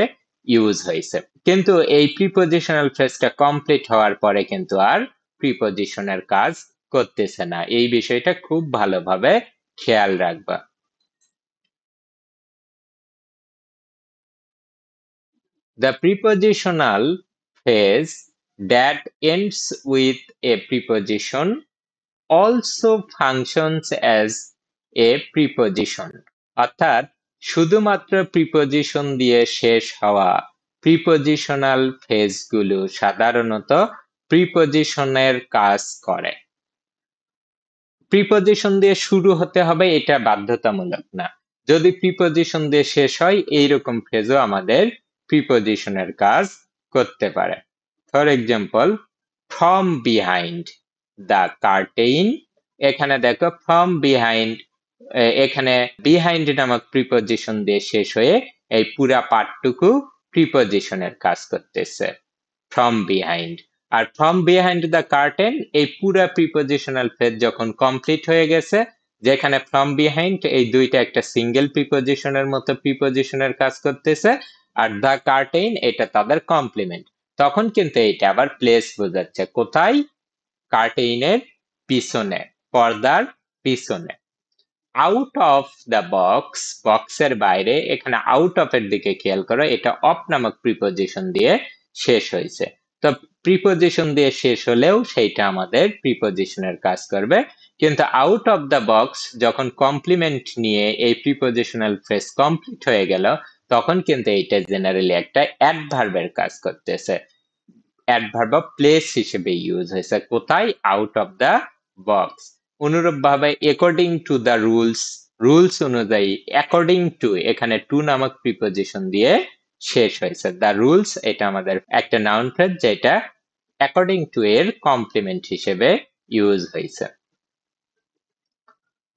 ইউজ হয়েছে, কিন্তু এই প্রিপোজিশনাল ফ্রেজটা কমপ্লিট হওয়ার পরে কিন্তু আর প্রিপোজিশনের কাজ করতেছে না। এই বিষয়টা খুব ভালোভাবে খেয়াল রাখবা। The prepositional phrase that ends with a preposition also functions as a preposition. অর্থাৎ শুধুমাত্র প্রিপোজিশন দিয়ে শেষ হওয়া প্রিপোজিশনাল ফ্রেজগুলো সাধারণত প্রিপোজিশনের কাজ করে। প্রিপোজিশন দিয়ে শুরু হতে হবে এটা বাধ্যতামূলক না, যদি প্রিপোজিশন দিয়ে শেষ হয় এইরকম ফ্রেজও আমাদের প্রিপোজিশনের কাজ করতে পারে। For example, from behind the curtain, এখানে দেখো ফ্রম বিহাইন্ড, এখানে বিহাইন্ড নামক প্রিপোজিশন দিয়ে শেষ হয়ে এই পুরা পার্টটুকু প্রিপোজিশনের কাজ করতেছে, from behind. Are from behind the curtain এই পুরা প্রিপোজিশনাল ফ্রেজ যখন কমপ্লিট হয়ে গেছে, যেখানে ফ্রম বিহাইন্ড এই দুইটা একটা সিঙ্গেল প্রিপোজিশনের মতো প্রিপোজিশনের কাজ করতেছে, আর দ্য কার্টেন এটা তাদের কমপ্লিমেন্ট, তখন কিন্তু এটা আবার প্লেস বোঝাচ্ছে, কোথায়, কার্টেইনের পিছনে, পর্দার পিছনে। আউট অফ দ্য বক্স, বক্সের বাইরে, এখানে আউট অফ এর দিকে খেয়াল করো, এটা অফ নামক প্রিপোজিশন দিয়ে শেষ হয়েছে। তো প্রিপোজিশন দিয়ে শেষ হলেও সেইটা আমাদের প্রিপোজিশনের কাজ করবে, কিন্তু আউট অফ দ্য বক্স যখন কমপ্লিমেন্ট নিয়ে এই প্রিপোজিশনাল ফ্রেজ কমপ্লিট হয়ে গেল, তখন কিন্তু এইটা জেনারেলি একটা অ্যাডভার্বের কাজ করতেছে, অ্যাডভার্ব অফ প্লেস হিসেবে ইউজ হয়েছে, কোথায়, আউট অফ দ্য বক্স। অনুরূপভাবে according to the rules, rules অনুযায়ী, অ্যাকর্ডিং টু এখানে টু নামক প্রিপোজিশন দিয়ে শেষ হয়েছে। দ্য রুলস এটা আমাদের একটা নাউন ফ্রেজ যেটা অ্যাকর্ডিং টু এর কমপ্লিমেন্ট হিসেবে ইউজ হয়েছে।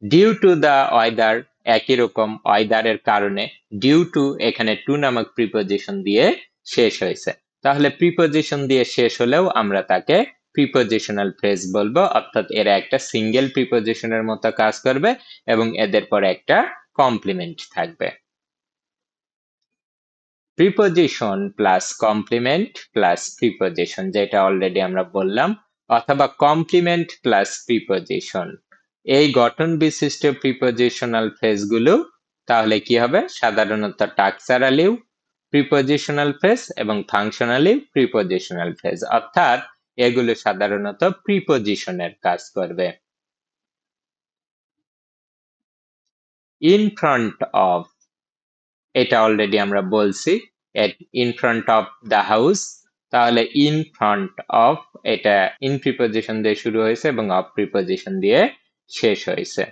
ডিউ টু দ্য ওয়েদার, একই রকম ওয়েদারের কারণে, ডিউ টু এখানে টু নামক প্রিপোজিশন দিয়ে শেষ হয়েছে, তাহলে প্রিপোজিশন দিয়ে শেষ হলেও আমরা তাকে প্রিপোজিশনাল ফ্রেজ বলবো, অর্থাৎ এরা একটা সিঙ্গেল প্রিপোজিশনের মতো কাজ করবে এবং এদের পরে একটা কমপ্লিমেন্ট থাকবে। Preposition plus complement plus preposition, যেটা অলরেডি আমরা বললাম, অথবা কমপ্লিমেন্ট প্লাস প্রিপোজিশন, এই গঠন বিশিষ্ট প্রিপোজিশনাল ফ্রেজগুলো তাহলে কি হবে, সাধারণত টাক্সারালিও প্রিপোজিশনাল ফ্রেজ এবং ফাংশনালিও প্রিপোজিশনাল ফ্রেজ, অর্থাৎ এগুলো সাধারণত প্রিপোজিশনের কাজ করবে। ইন ফ্রন্ট অফ, এটা অলরেডি আমরা বলছি, in front of the house, তাহলে ইন ফ্রন্ট অফ এটা ইন প্রিপোজিশন দিয়ে শুরু হয়েছে এবং অফ প্রিপোজিশন দিয়ে শেষ হয়েছে।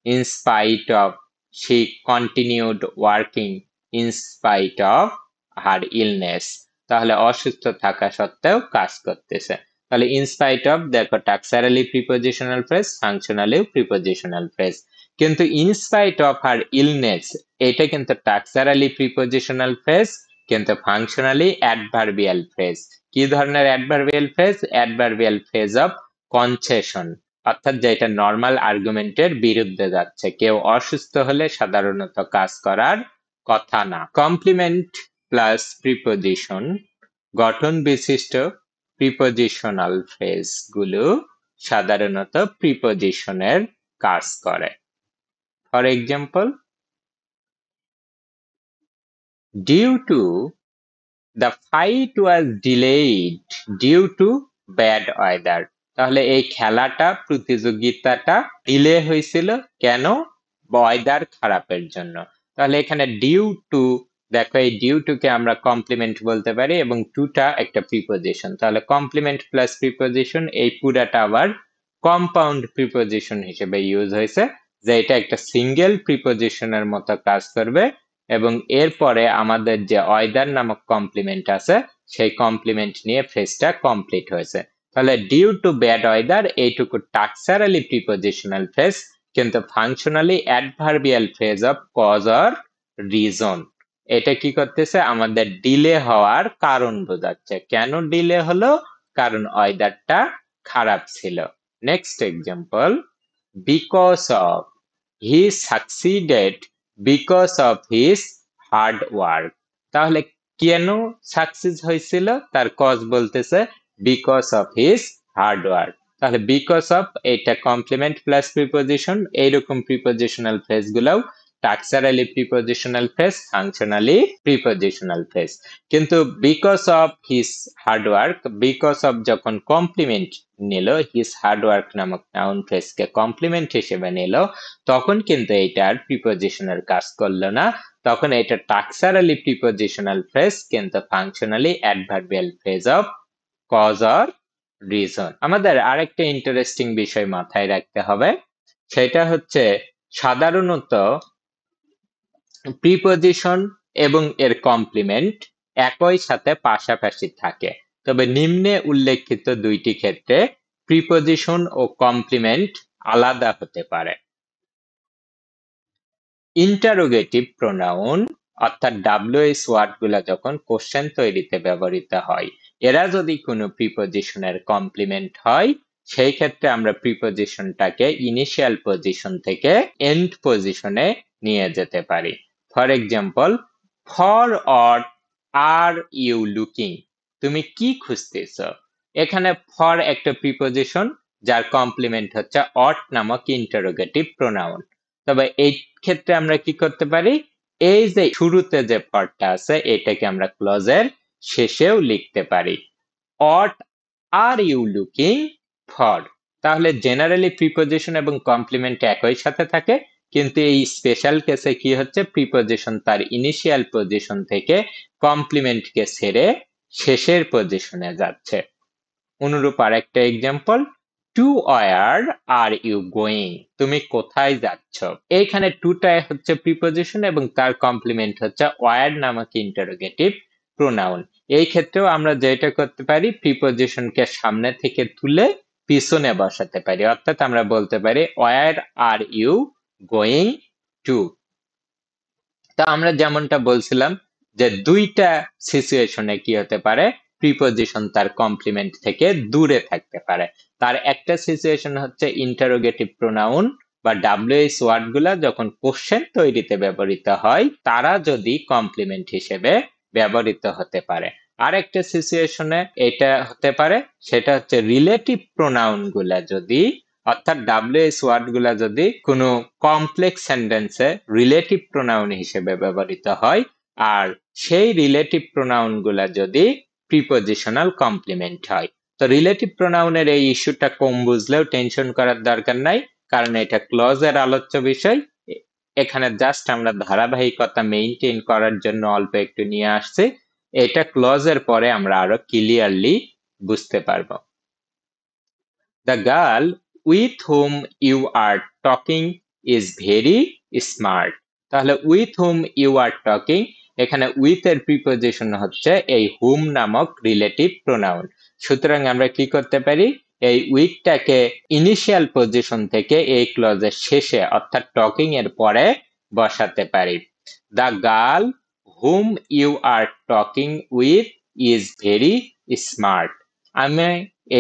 In spite of, she continued working in spite of her illness, তাহলে অসুস্থ থাকা সত্ত্বেও কাজ করতেছে, তাহলে ইন স্পাইট অফ দেখো টাক্সারালি প্রিপোজিশনাল ফ্রেজ, ফাংশনালিও প্রিপোজিশনাল ফ্রেজ, কিন্তু in spite of her illness এটা কিন্তু টাক্সারালি প্রিপোজিশনাল ফ্রেজ, কিন্তু ফাংশনালি অ্যাডভার্বিয়াল ফ্রেজ। কি ধরনের adverbial phrase? Adverbial phrase of concession, অর্থাৎ যেটা নর্মাল আর্গুমেন্টের বিরুদ্ধে যাচ্ছে। কেউ অসুস্থ হলে সাধারণত কাজ করার কথা না। কমপ্লিমেন্ট প্লাস প্রিপোজিশন গঠন বিশিষ্ট প্রিপোজিশনাল ফ্রেজ গুলো সাধারণত প্রিপোজিশনের কাজ করে। For example, due to the flight was delayed due to bad weather. তাহলে এই খেলাটা, প্রতিযোগিতাটা ডিলে হয়েছিল কেন? ওয়েদার খারাপের জন্য। তাহলে এখানে ডিউ টু, দেখো এই ডিউ টু কে আমরা কমপ্লিমেন্ট বলতে পারি এবং টুটা একটা প্রিপোজিশন। তাহলে কমপ্লিমেন্ট প্লাস প্রিপোজিশন, এই পুরাটা আবার কম্পাউন্ড প্রিপোজিশন হিসেবে ইউজ হয়েছে, যে এটা একটা সিঙ্গেল প্রিপোজিশনের মতো কাজ করবে এবং এরপরে আমাদের যে ওয়েদার নামক কমপ্লিমেন্ট আছে সেই কমপ্লিমেন্ট নিয়ে ফ্রেজটা কমপ্লিট হয়েছে। তাহলে ডিউ টু ব্যাড ওয়েদার এইটুকু টাক্সারালি প্রিপোজিশনাল ফ্রেজ, কিন্তু functionally adverbial phrase of cause or reason. এটা কি করতেছে? আমাদের ডিলে হওয়ার কারণ বোঝাচ্ছে। কেন ডিলে হলো? কারণ ওয়েদারটা খারাপ ছিল। Next example, because of, he succeeded because of his hard work. তাহলে কেন সাকসেস হয়েছিল? তার কজ বলতেছে because of his hard work. তাহলে বিকজ অফ এটা কমপ্লিমেন্ট প্লাস প্রিপোজিশন। এইরকম প্রিপোজিশনাল ফ্রেজ গুলাও structurally prepositional phrase, functionally prepositional phrase. কিন্তু because of his hard work, because of যখন কমপ্লিমেন্ট নিল, হিজ হার্ড ওয়ার্ক নামক নাউন ফ্রেজকে কমপ্লিমেন্ট হিসেবে নিল, তখন কিন্তু এটা আর প্রিপোজিশনের কাজ করলো না। তখন এটা টাক্সারালি প্রিপোজিশনাল ফ্রেজ, কিন্তু functionally adverbial phrase of cause or reason. আমাদের আরেকটা ইন্টারেস্টিং বিষয় মাথায় রাখতে হবে, সেটা হচ্ছে সাধারণত প্রিপোজিশন এবং এর কমপ্লিমেন্ট একই সাথে পাশাপাশি থাকে, তবে নিম্নে উল্লেখিত দুইটি ক্ষেত্রে প্রিপোজিশন ও কমপ্লিমেন্ট আলাদা হতে পারে। ইন্টারোগেটিভ প্রোনাউন অর্থাৎ ডাব্লিউএইচ ওয়ার্ড গুলা যখন কোশ্চেন তৈরিতে ব্যবহৃত হয়, এরা যদি কোনো প্রিপোজিশনের কমপ্লিমেন্ট হয়, সেই ক্ষেত্রে আমরা প্রিপোজিশনটাকে ইনিশিয়াল পজিশন থেকে এন্ড পজিশনে নিয়ে যেতে পারি। For example, for what are you looking, তুমি কি খুঁজতেছ? এখানে ফর একটা প্রিপোজিশন, যার কমপ্লিমেন্ট হচ্ছে অট নামক ইন্টারোগেটিভ প্রোনাউন। তবে এই ক্ষেত্রে আমরা কি করতে পারি? এই যে শুরুতে যে ফরটা আছে, এটাকে আমরা ক্লজের শেষেও লিখতে পারি, অট আর ইউ লুকিং ফর। তাহলে জেনারেলি প্রিপোজিশন এবং কমপ্লিমেন্ট একই সাথে থাকে, কিন্তু এই স্পেশাল কেসে কি হচ্ছে? প্রিপোজিশন তার ইনিশিয়াল পজিশন থেকে কমপ্লিমেন্টকে ছেড়ে শেষের পজিশনে যাচ্ছে। অনুরূপ আরেকটা example, to where are you going, তুমি কোথায় যাচ্ছ? এইখানে টুটা হচ্ছে প্রিপোজিশন এবং তার কমপ্লিমেন্ট হচ্ছে ওয়ার নামক ইন্টারোগেটিভ প্রোনাউন। এই ক্ষেত্রেও আমরা যেটা করতে পারি, প্রিপোজিশনকে সামনে থেকে তুলে পিছনে বসাতে পারি। অর্থাৎ আমরা বলতে পারি, where are you going to. তা আমরা যেমনটা বলছিলাম যে দুইটা সিচুয়েশনে কি হতে পারে, প্রিপোজিশন তার কমপ্লিমেন্ট থেকে দূরে থাকতে পারে। তার একটা সিচুয়েশন হচ্ছে ইন্টারোগেটিভ প্রোনাউন বা ডাব্লিউএইচ ওয়ার্ড গুলা যখন কোশ্চেন তৈরিতে ব্যবহৃত হয়, তারা যদি কমপ্লিমেন্ট হিসেবে ব্যবহৃত হতে পারে। আর একটা সিচুয়েশনে এটা হতে পারে, সেটা হচ্ছে রিলেটিভ প্রোনাউন গুলা যদি, অর্থাৎ ডাব্লিউএইচ ওয়ার্ড গুলা যদি কোনো কমপ্লেক্স সেন্টেন্সে রিলেটিভ প্রোনাউন হিসেবে ব্যবহৃত হয়, আর সেই রিলেটিভ প্রোনাউন গুলা যদি প্রিপোজিশনাল কমপ্লিমেন্ট হয়। তো রিলেটিভ প্রোনাউনের এই ইস্যুটা কম বুঝলেও টেনশন করার দরকার নাই, কারণ এটা ক্লজের আলোচ্য বিষয়। এখানে জাস্ট আমরা ধারাবাহিকতা মেইনটেইন করার জন্য অল্প একটু নিয়ে আসছি। এটা ক্লজের পরে আমরা আরো ক্লিয়ারলি বুঝতে পারবো। The girl with whom you are talking is very smart. তাহলে with whom you are talking, এখানে উইথ এর প্রিপোজিশন হচ্ছে এই হুম নামক রিলেটিভ প্রোনাউন। সুতরাং আমরা কি করতে পারি, এই উইথটাকে ইনিশিয়াল পজিশন থেকে এই ক্লজের শেষে অর্থাৎ টকিং এর পরে বসাতে পারি। The girl whom you are talking with is very smart. আমি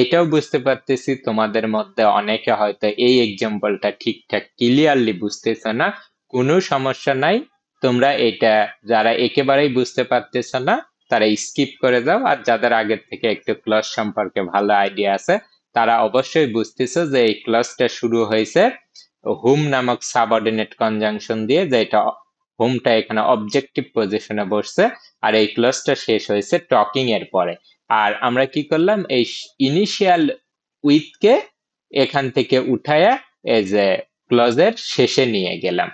এটাও বুঝতে পারতেছি তোমাদের মধ্যে অনেকে হয়তো এই এক্সাম্পলটা ঠিকঠাক ক্লিয়ারলি বুঝতেছো না। কোনো সমস্যা নাই, তোমরা এটা যারা একেবারেই বুঝতে পারতেছো না তারা স্কিপ করে দাও, আর যাদের আগের থেকে একটু ক্লজ সম্পর্কে ভালো আইডিয়া আছে তারা অবশ্যই বুঝতেছো যে এই ক্লজটা শুরু হয়েছে হুম নামক সাবঅর্ডিনেট কনজাংশন দিয়ে, যেটা হুমটা এখানে অবজেক্টিভ পজিশনে বসছে, আর এই ক্লজটা শেষ হয়েছে টকিং এর পরে। আর আমরা কি করলাম, এই ইনিশিয়াল উইথকে এখান থেকে উঠায়া এই যে ক্লজের শেষে নিয়ে গেলাম।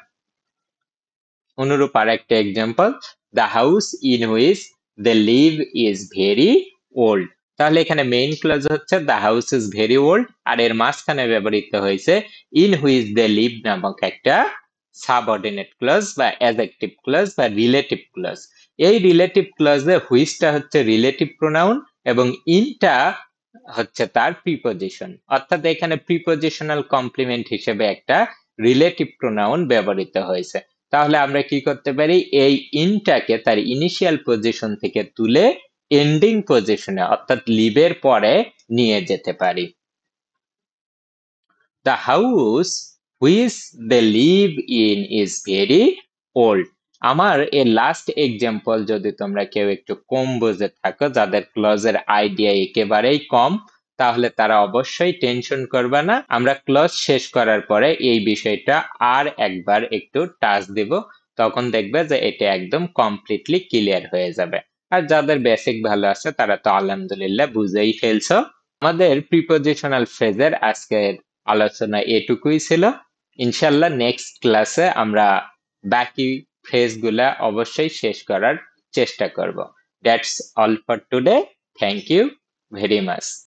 অনুরূপ আর একটা example, the house in which they live is very old. তাহলে এখানে মেইন ক্লজ হচ্ছে the house is very old, আর এর মাঝখানে ব্যবহৃত হয়েছে ইন হুইচ দে লিভ নামক একটা সাবঅর্ডিনেট ক্লজ বা অ্যাডজেক্টিভ ক্লজ বা রিলেটিভ ক্লজ। এই রিলেটিভ ক্লজে হুইচটা হচ্ছে রিলেটিভ প্রোনাউন এবং ইনটা হচ্ছে তার প্রিপজিশন, অর্থাৎ এখানে প্রিপজিশনাল কমপ্লিমেন্ট হিসেবে একটা রিলেটিভ প্রোনাউন ব্যবহৃত হয়েছে। তাহলে আমরা কি করতে পারি, এই ইনটাকে তার ইনিশিয়াল পজিশন থেকে তুলে এন্ডিং পজিশনে অর্থাৎ লিভের পরে নিয়ে যেতে পারি। The house which they live in is very old. আমার এই লাস্ট এক্সাম্পল যদি তোমরা কেউ একটু কম বুঝে থাকো, যাদের ক্লজের আইডিয়া একেবারেই কম, তাহলে তারা অবশ্যই টেনশন করবে না। আমরা ক্লজ শেষ করার পরে এই বিষয়টা আর একবার একটু টাচ দিব, তখন দেখবে যে এটা একদম কমপ্লিটলি ক্লিয়ার হয়ে যাবে। আর যাদের বেসিক ভালো আছে তারা তো আলহামদুলিল্লাহ বুঝেই ফেলছো। আমাদের প্রিপজিশনাল ফ্রেজের আজকের আলোচনা এটুকুই ছিল। ইনশাল্লাহ নেক্সট ক্লাসে আমরা বাকি ফ্রেজগুলা অবশ্যই শেষ করার চেষ্টা করব। That's all for today. Thank you very much.